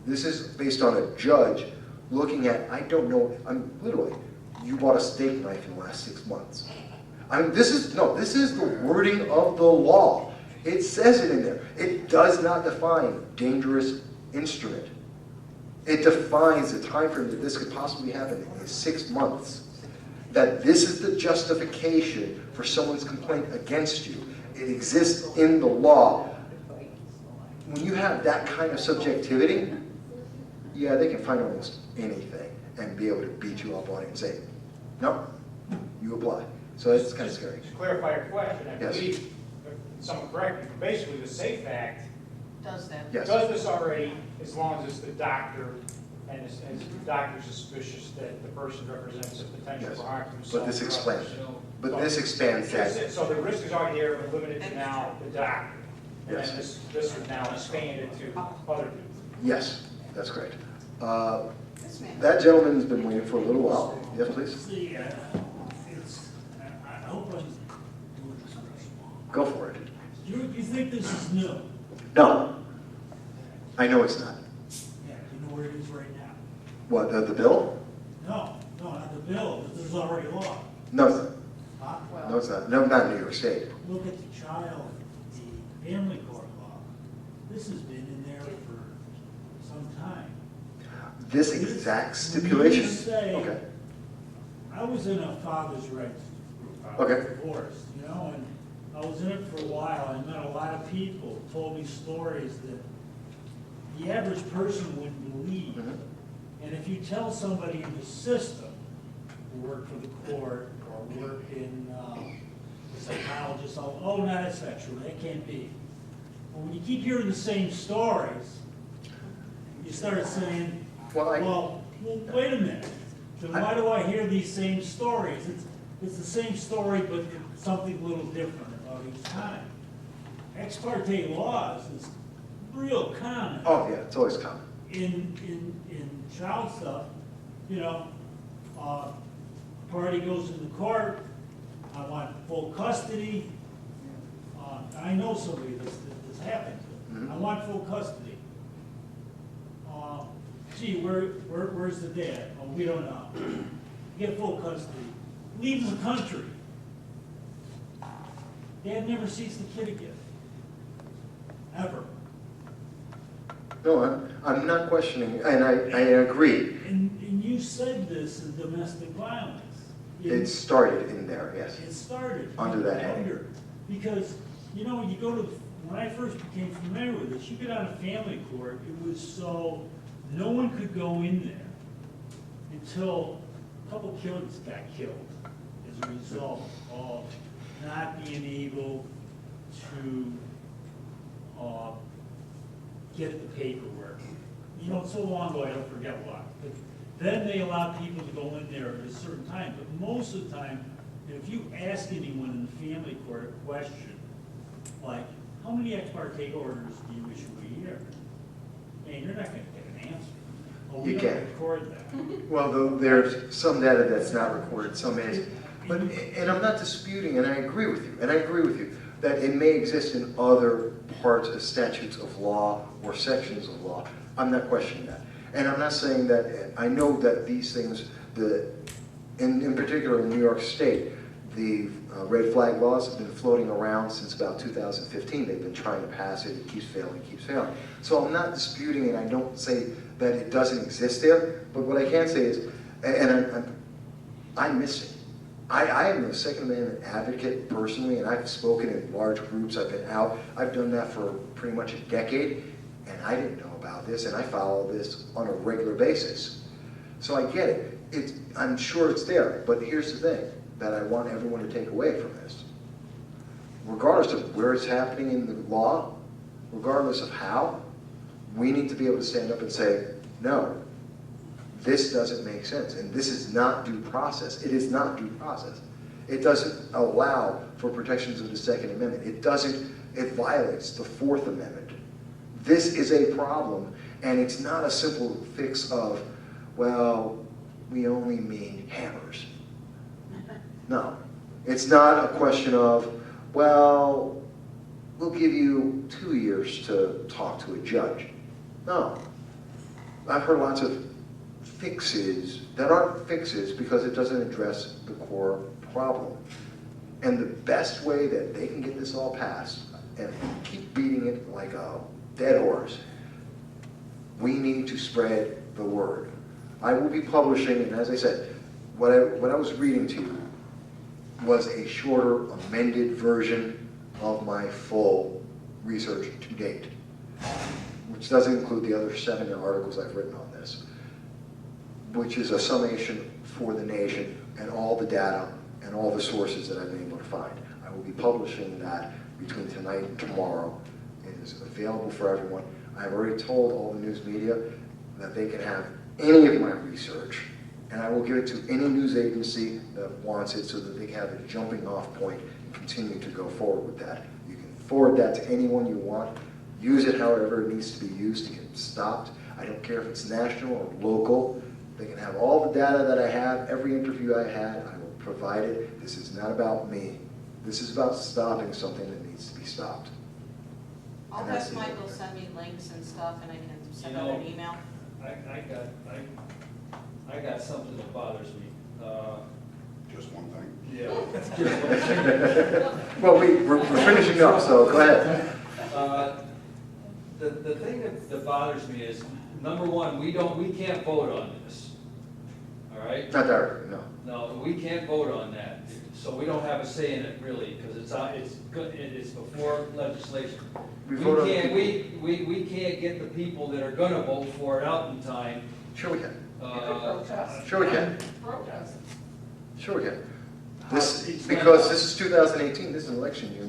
This is based on a judge looking at, I don't know, I'm literally, you bought a steak knife in the last 6 months. This is the wording of the law. It says it in there. It does not define dangerous instrument. It defines the time frame that this could possibly happen in 6 months. That this is the justification for someone's complaint against you. It exists in the law. When you have that kind of subjectivity, yeah, they can find almost anything and be able to beat you up on it and say, no, you apply. So it's kind of scary. To clarify your question, I Yes. believe, if someone correct me, but basically the SAFE Act Does that? Yes. does this already, as long as it's the doctor, and as the doctor's suspicious that the person represents a potential Yes. for harm to himself. But this or expands. others. But this expands that. So the risk is already there, but limited to now the doctor. And Yes. then this would now expand it to other people. Yes, that's correct. This man. That gentleman's been waiting for a little while. Yes, please. I hope I'm doing this right. Go for it. You think this is new? No, I know it's not. Yeah, you know where it is right now? What, the bill? No, not the bill, this is already law. No, it's not. Huh? No, it's not. No, not in New York State. Look at the child, the family court law. This has been in there for some time. This exact stipulation? When you say- Okay. I was in a father's rights group. I was Okay. divorced, you know, and I was in it for a while. I met a lot of people, told me stories that the average person wouldn't believe. Mhm. And if you tell somebody in the system, who worked for the court or worked in a psychologist, oh, not as sexual, that can't be. But when you keep hearing the same stories, you start saying, well, wait a minute. Then why do I hear these same stories? It's the same story, but something a little different about each time. Ex parte laws is real common. Oh, yeah, it's always common. In child stuff, you know, party goes into court, I want full custody. I know somebody that's happened to. Mhm. I want full custody. Gee, where's the dad? Oh, we don't know. Get full custody. Leave the country. Dad never sees the kid again. Ever. No, I'm not questioning, and I agree. And you said this in domestic violence. It started in there, yes. It started. Under that heading. Under. Because, you know, you go to, when I first became familiar with this, you get out of family court, it was so, no one could go in there until a couple kids got killed as a result of not being able to get the paperwork. You know, it's so long ago, I don't forget what. But then they allowed people to go in there at a certain time, but most of the time, if you ask anyone in the family court a question, like, how many ex parte orders do you issue a year? And you're not gonna get an answer. Well, we You don't can. record that. Well, there's some data that's not recorded, some is. But, and I'm not disputing, and I agree with you, that it may exist in other parts of statutes of law or sections of law. I'm not questioning that. And I'm not saying that, I know that these things, in particular in New York State, the red flag laws have been floating around since about 2015. They've been trying to pass it, it keeps failing, So I'm not disputing it, I don't say that it doesn't exist there, but what I can say is, and I'm missing. I am a Second Amendment advocate personally, and I've spoken in large groups, I've been out, I've done that for pretty much a decade, and I didn't know about this, and I follow this on a regular basis. So I get it. I'm sure it's there, but here's the thing that I want everyone to take away from this. Regardless of where it's happening in the law, regardless of how, we need to be able to stand up and say, no, this doesn't make sense, and this is not due process. It is not due process. It doesn't allow for protections of the Second Amendment. It violates the Fourth Amendment. This is a problem, and it's not a simple fix of, well, we only mean hammers. No. It's not a question of, well, we'll give you 2 years to talk to a judge. No. I've heard lots of fixes that aren't fixes because it doesn't address the core problem. And the best way that they can get this all passed, and keep beating it like a dead horse, we need to spread the word. I will be publishing, and as I said, what I was reading to you was a shorter, amended version of my full research to date, which doesn't include the other 7 articles I've written on this, which is a summation for the nation and all the data and all the sources that I've been able to find. I will be publishing that between tonight and tomorrow. It is available for everyone. I've already told all the news media that they can have any of my research, and I will give it to any news agency that wants it so that they can have a jumping off point and continue to go forward with that. You can forward that to anyone you want. Use it however it needs to be used to get stopped. I don't care if it's national or local. They can have all the data that I have, every interview I had, I will provide it. This is not about me. This is about stopping something that needs to be stopped. I'll have Michael send me links and stuff, and I can send out an email. I got something that bothers me. Just one thing. Yeah. Well, we're finishing up, so go ahead. The thing that bothers me is, number one, we can't vote on this. All right? Not directly, no. No, we can't vote on that. So we don't have a say in it really, because it's before legislation. We can't get the people that are gonna vote for it out in time. Sure we can. You could protest. Sure we can. Protest. Sure we can. Because this is 2018, this is an election year,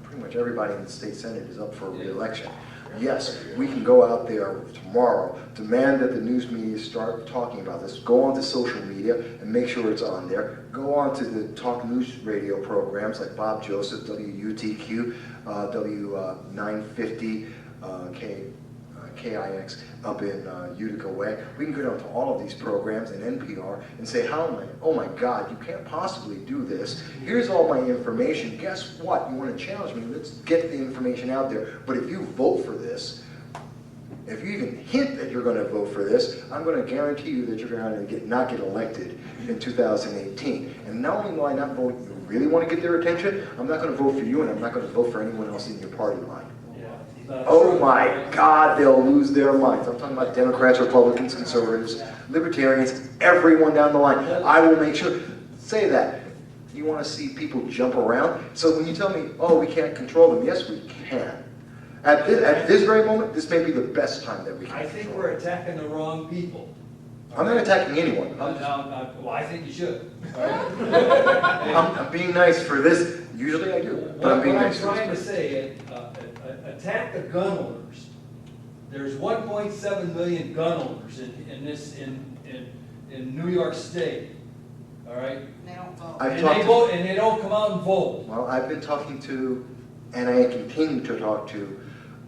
pretty much everybody in the state senate is up for re-election. Yes, we can go out there tomorrow, demand that the news media start talking about this, go onto social media and make sure it's on there, go on to the talk news radio programs like Bob Joseph, WUTQ, W950, KIX up in Utica Way. We can go down to all of these programs and NPR and say, oh my God, you can't possibly do this. Here's all my information. Guess what? You want to challenge me? Let's get the information out there. But if you vote for this, if you even hint that you're going to vote for this, I'm going to guarantee you that you're going to not get elected in 2018. And not only will I not vote, you really want to get their attention, I'm not going to vote for you and I'm not going to vote for anyone else in your party line. Oh my God, they'll lose their minds. I'm talking about Democrats, Republicans, conservatives, libertarians, everyone down the line. I will make sure, say that. You want to see people jump around? So when you tell me, oh, we can't control them, yes, we can. At this very moment, this may be the best time that we can. I think we're attacking the wrong people. I'm not attacking anyone. Well, I think you should. I'm being nice for this, usually I do, but I'm being nice for What I'm trying to this. say, attack the gun owners. There's 1.7 million gun owners in New York State, all right? They don't vote. I've talked to- vote, and they don't come out and vote. Well, I've been talking to, and I continue to talk to,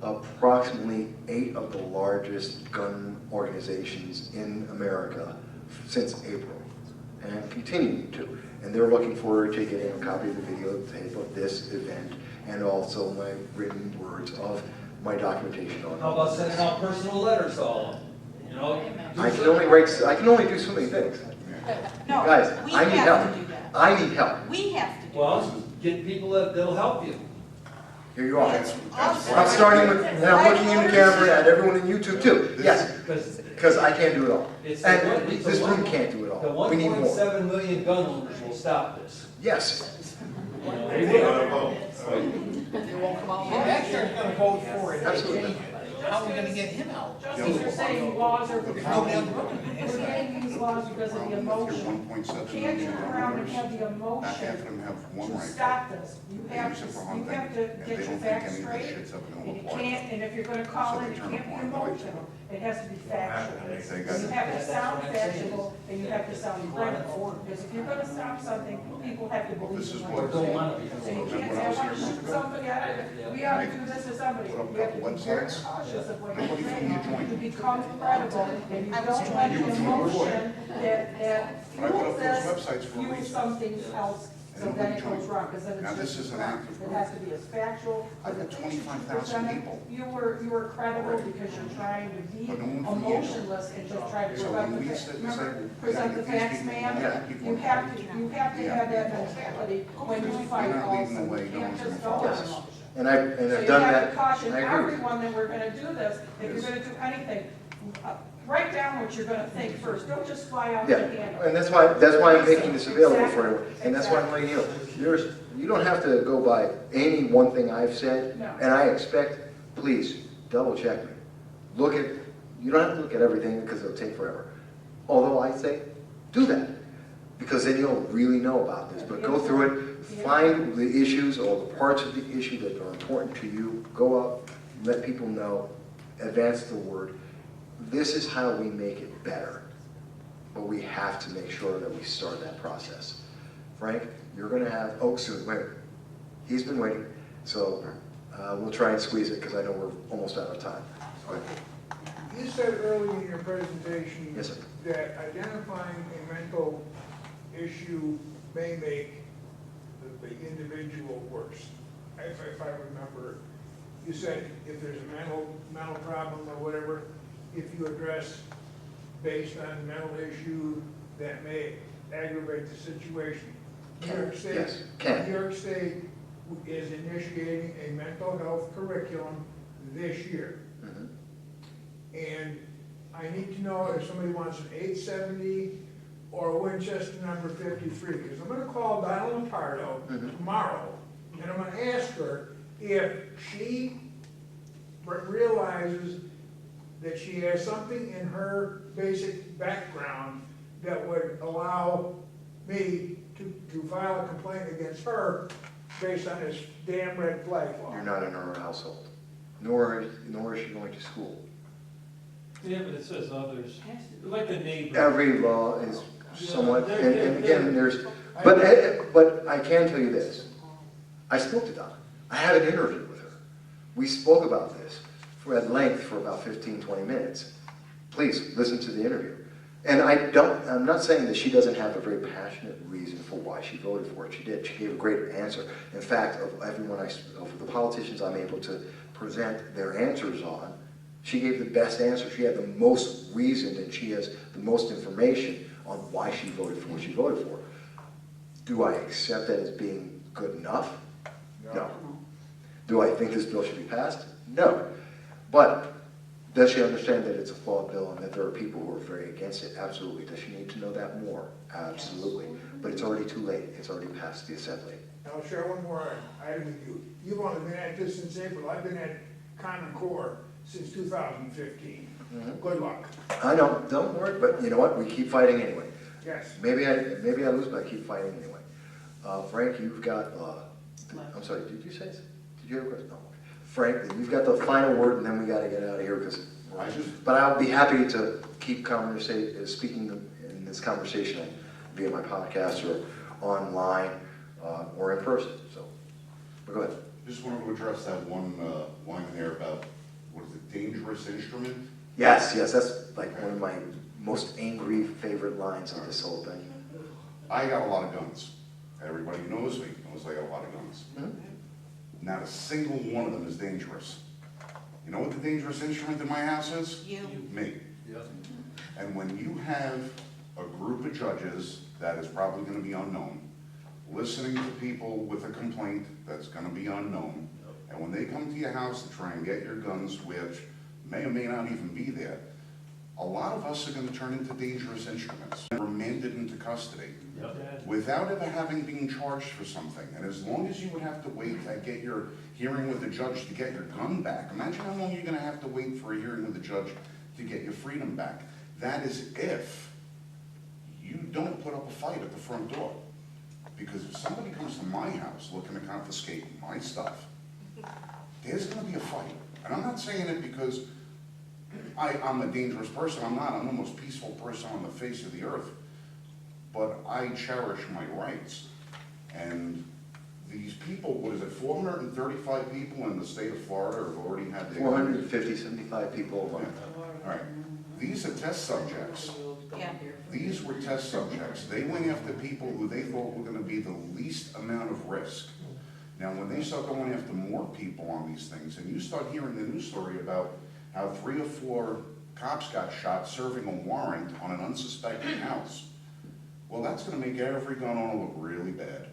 approximately 8 of the largest gun organizations in America since April, and I'm continuing to. And they're looking forward to getting a copy of the videotape of this event and also my written words of my documentation on it. How about sending out personal letters to all of them? You know? I can only do so many things. No, Guys, we I need have help. to do that. I need help. We have to do that. Well, get people that'll help you. Here you are. That's awesome. I'm starting with, and I'm looking in the camera at everyone in YouTube too. Yes, because I can't do it all. And this room can't do it The all. We need more. 1.7 million gun owners will stop this. Yes, You know, they will. Baxter's gonna vote for it. Absolutely. How are we gonna get him out? Justice are saying laws are If nobody else becoming, voted. we're getting these laws because of the emotion. You can't turn around and have the Not half of emotion them have one to rifle. stop this. You They have use it for to hunting, get and they your don't facts think any of straight. this shit's ever gonna And you apply. can't, and if you're gonna call So it, they it turn can't a be blind eye to it. emotional. It has to be factual. They And got you it. have to sound factual, and you have to sound credible. Because if you're gonna stop something, people have to believe This is in what what you're don't want saying. to be So you Remember can't when say, I I was wanna here shoot yesterday? somebody, we ought to do this to somebody. Put up You have to couple be very websites. cautious of what Nobody you're from your saying. joint. You become credible, and you don't let You the from your emotion that But I put fuels up those this, websites for a fuels reason. something else, so And then nobody it goes joined. wrong, because then Now, it's this just is an wrong. active It has to be as factual. I've got 25,000 people. You were credible because you're trying to be But no one from you. emotionless and just try to So present when the we facts. said Remember, disabled, present yeah, the these facts, people- ma'am. yeah, people You want have to- to Yeah. have that mentality when you fight You're not leading also. the way, You no can't one's just gonna go on follow. emotion. and I've So done you that. have to caution and I agree. everyone that we're gonna do this, if you're gonna do anything, write down what you're gonna think first, don't just fly out Yeah, the handle. and that's why I'm making this available for everyone, and that's why I'm letting you know. You don't have to go by any one thing I've said, No. and I expect, please, double check me. You don't have to look at everything because it'll take forever. Although I say, do that, because then you'll really know about this. But go through it, find the issues or the parts of the issue that are important to you, go up, let people know, advance the word. This is how we make it better, but we have to make sure that we start that process. Frank, you're going to have, oh, soon, wait. He's been waiting, so we'll try and squeeze it because I know we're almost out of time. You said earlier in your presentation Yes, sir. that identifying a mental issue may make the individual worse. If I remember, you said if there's a mental problem or whatever, if you address based on mental issue, that may aggravate the situation. New York State, Yes, can. New York State is initiating a mental health curriculum this year. Mhm. And I need to know if somebody wants an 870 or a Winchester number 53, because I'm gonna call Donald Lombardo Mhm. tomorrow, and I'm gonna ask her if she realizes that she has something in her basic background that would allow me to file a complaint against her based on this damn red flag law. You're not in her household, nor is she going to school. Yeah, but it says others, like the neighbor. Every law is somewhat, and again, but I can tell you this. I spoke to Donna. I had an interview with her. We spoke about this at length for about 15, 20 minutes. Please, listen to the interview. And I'm not saying that she doesn't have a very passionate reason for why she voted for it. She did. She gave a great answer. In fact, of the politicians I'm able to present their answers on, she gave the best answer. She had the most reason, and she has the most information on why she voted for what she voted for. Do I accept that as being good enough? No. Do I think this bill should be passed? No. But does she understand that it's a flawed bill and that there are people who are very against it? Absolutely. Does she need to know that more? Absolutely. But it's already too late. It's already passed the Assembly. I'll share one more item with you. You've only been at this since April. I've been at Common Core since 2015. Good luck. I know, don't worry, but you know what, we keep fighting anyway. Yes. Maybe I lose, but I keep fighting anyway. Frank, you've got, I'm sorry, did you say, did you have a question? No. Frank, you've got the final word, and then we gotta get out of here, because, but I'll be happy to keep speaking in this conversation via my podcast or online or in person, so, but go ahead. Just wanted to address that one line there about, what is it, dangerous instrument? Yes, that's like one of my most angry favorite lines of this whole thing. I got a lot of guns. Everybody who knows me knows I got a lot of guns. Not a single one of them is dangerous. You know what the dangerous instrument in my house is? You. Me. And when you have a group of judges that is probably going to be unknown, listening to people with a complaint that's going to be unknown, and when they come to your house to try and get your guns, which may or may not even be there, a lot of us are going to turn into dangerous instruments, remanded into custody, without ever having been charged for something. And as long as you would have to wait to get your hearing with the judge to get your gun back, imagine how long you're going to have to wait for a hearing with the judge to get your freedom back. That is if you don't put up a fight at the front door. Because if somebody comes to my house looking to confiscate my stuff, there's going to be a fight. And I'm not saying it because I'm a dangerous person. I'm not. I'm the most peaceful person on the face of the earth. But I cherish my rights. And these people, what is it, 435 people in the state of Florida have already had their... 75 people. All right. These are test subjects. Yeah. These were test subjects. They went after people who they thought were going to be the least amount of risk. Now, when they start going after more people on these things, and you start hearing the news story about how 3 or 4 cops got shot serving a warrant on an unsuspecting house, well, that's going to make every gun owner look really bad.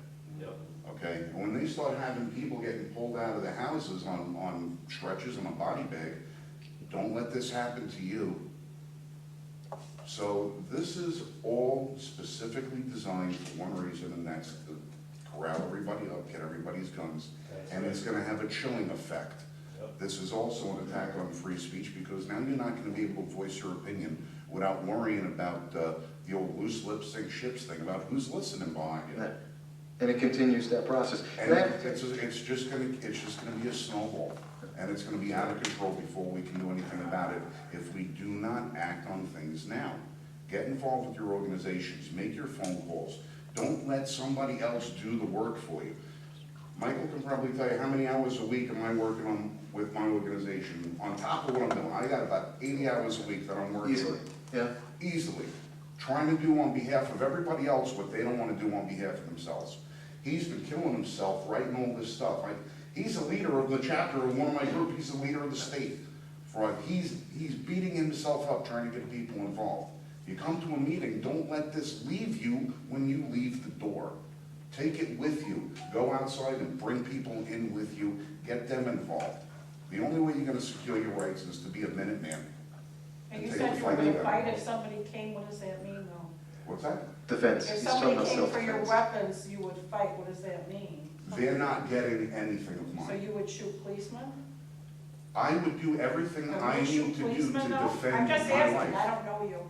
Okay? And when they start having people getting pulled out of their houses on stretchers and a body bag, don't let this happen to you. So this is all specifically designed for one reason, and that's to corral everybody up, get everybody's guns, and it's going to have a chilling effect. This is also an attack on free speech, because now you're not going to be able to voice your opinion without worrying about the old loose lips sink ships thing about who's listening behind you. And it continues that process. And it's just going to be a snowball, and it's going to be out of control before we can do anything about it if we do not act on things now. Get involved with your organizations, make your phone calls. Don't let somebody else do the work for you. Michael can probably tell you how many hours a week am I working on with my organization. On top of what I'm doing, I got about 80 hours a week that I'm working. Easily, yeah. Easily. Trying to do on behalf of everybody else what they don't want to do on behalf of themselves. He's been killing himself writing all this stuff. He's a leader of the chapter of one of my group. He's the leader of the state. He's beating himself up trying to get people involved. You come to a meeting, don't let this leave you when you leave the door. Take it with you. Go outside and bring people in with you. Get them involved. The only way you're going to secure your rights is to be a Minuteman. And you said you were going to fight if somebody came, what does that mean though? What's that? Defense. If somebody came for your weapons, you would fight, what does that mean? They're not getting anything of So mine. you would shoot policemen? I would do everything Would I you need shoot to do policemen, to though? defend I'm just my asking, I life. don't know you.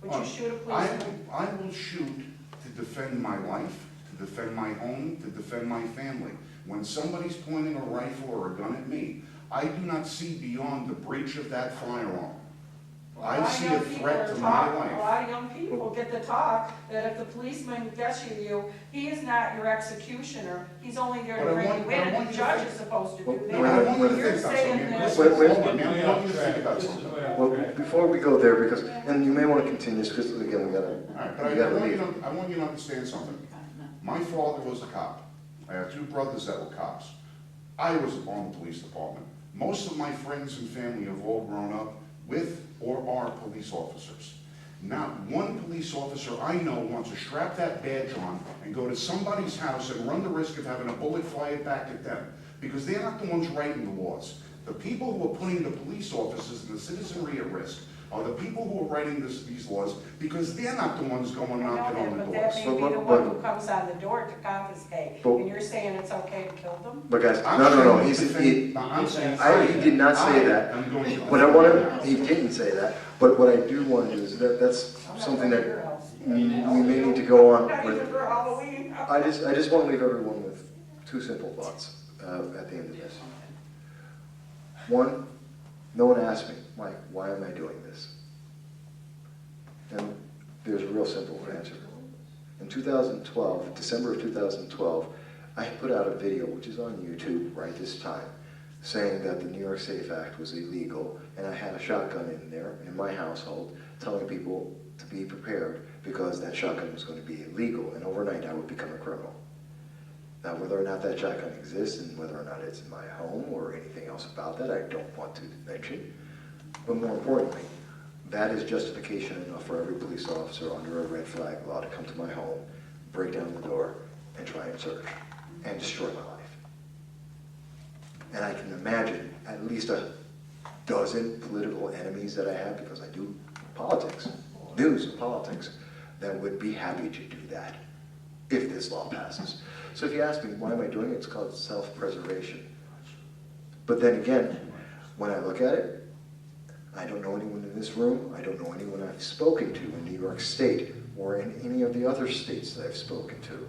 Would Oh, you shoot a policeman? I will shoot to defend my life, to defend my home, to defend my family. When somebody's pointing a rifle or a gun at me, I do not see beyond the breach of that firearm. I see a threat to my life. A lot of young people get the talk that if the policeman gets you, he is not your executioner. He's only there to But I bring want- you but I in, want and you the to judge think- is supposed to do Well, that. I want you to You're think about saying something. that. Listen, Wait. hold on. I want you to think about This is something. way off Well, track. before we go there, because, and you may want to continue this, because again, we All right, but gotta I want leave. you to understand something. My father was a cop. I have 2 brothers that were cops. I was on the police department. Most of my friends and family have all grown up with or are police officers. Not one police officer I know wants to strap that badge on and go to somebody's house and run the risk of having a bullet fired back at them, because they're not the ones writing the laws. The people who are putting the police officers and the citizenry at risk are the people who are writing these laws, because they're not the ones going I know knocking on that, the but that doors. may be the one who comes on the door to confiscate, But- and you're saying it's okay to kill them? But guys, I'm no, saying I'm saying. he did not say that. I'm going to. But I want to, he didn't say that, but what I do want to do is that's I'm not something going to that your house. we may need to go on Not even with. for Halloween. I just want to leave everyone with two simple thoughts at the end of this. One, no one asked me, Mike, why am I doing this? And there's a real simple answer. In 2012, December of 2012, I put out a video, which is on YouTube right this time, saying that the New York SAFE Act was illegal, and I had a shotgun in there, in my household, telling people to be prepared because that shotgun was going to be illegal, and overnight I would become a criminal. Now, whether or not that shotgun exists, and whether or not it's in my home, or anything else about that, I don't want to mention. But more importantly, that is justification enough for every police officer under a red flag law to come to my home, break down the door, and try and search, and destroy my life. And I can imagine at least a dozen political enemies that I have, because I do politics, news and politics, that would be happy to do that if this law passes. So if you ask me, why am I doing it? It's called self-preservation. But then again, when I look at it, I don't know anyone in this room, I don't know anyone I've spoken to in New York State or in any of the other states that I've spoken to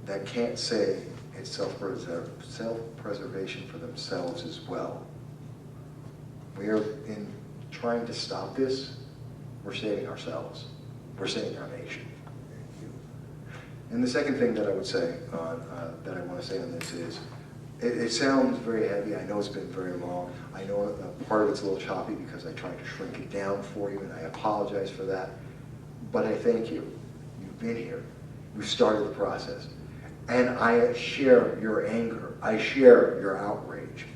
that can't say it's self-preservation for themselves as well. We are in trying to stop this, we're saving ourselves. We're saving our nation. And the second thing that I would say, that I want to say on this is, it sounds very heavy. I know it's been very long. I know part of it's a little choppy because I tried to shrink it down for you, and I apologize for that. But I thank you. You've been here. We've started the process. And I share your anger. I share your outrage.